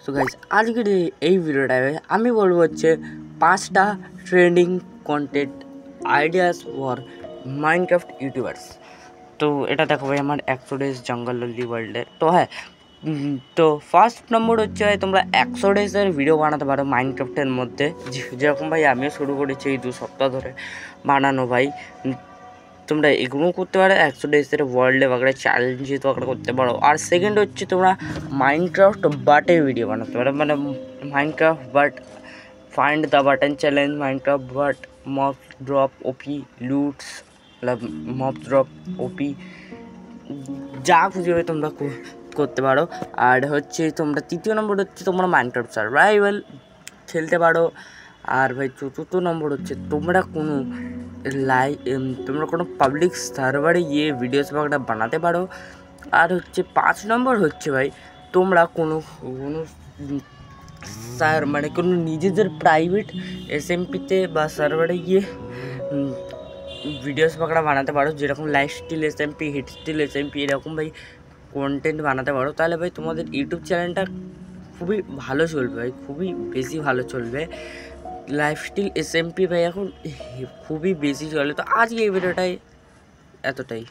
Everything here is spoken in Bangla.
সো গাইস আজকের এই ভিডিওটায় আমি বলবো হচ্ছে 5টা trending content ideas for Minecraft YouTubers. তো এটা দেখো ভাই আমার 100 ডেজ জঙ্গল ললি ওয়ার্ল্ডের। তো হ্যাঁ, তো ফার্স্ট নম্বর হচ্ছে ভাই তোমরা 100 ডেজের ভিডিও বানাতে পারো মাইনক্রাফটের মধ্যে, যেরকম ভাই আমিও শুরু করেছি এই 2 সপ্তাহ ধরে বানানো ভাই। তোমরা এগুলো করতে পারো, 100 ডেজের ওয়ার্ল্ডে বাগড়া চ্যালেঞ্জে তো বাগড়া করতে পারো। আর সেকেন্ড হচ্ছে তোমরা মাইনক্রাফট বাটের ভিডিও বানাতে পারো, মানে Minecraft but find the button challenge, Minecraft but mob drop OP loots, mob drop OP, যা খুঁজে হবে তোমরা করতে পারো। আর হচ্ছে তোমরা তৃতীয় নম্বর হচ্ছে তোমরা মাইনক্রাফট সার্ভাইভাল খেলতে পারো। আর ভাই চতুর্থ নম্বর হচ্ছে তোমরা কোনো তোমরা কোনো পাবলিক সার্ভারে গিয়ে ভিডিওস বাগটা বানাতে পারো। আর হচ্ছে 5 নম্বর হচ্ছে ভাই তোমরা কোনো মানে কোনো নিজেদের প্রাইভেট এসএমপিতে বা সার্ভারে গিয়ে ভিডিওস বাগড়া বানাতে পারো, যেরকম life steal SMP, hit steal SMP, এরকম ভাই কন্টেন্ট বানাতে পারো। তাহলে ভাই তোমাদের ইউটিউব চ্যানেলটা খুবই ভালো চলবে ভাই, খুবই বেশি ভালো চলবে। লাইফ স্টিল এসএমপি ভাই এখন খুবই বেশি চলে। তো আজকে এই ভিডিওটাই এতটাই।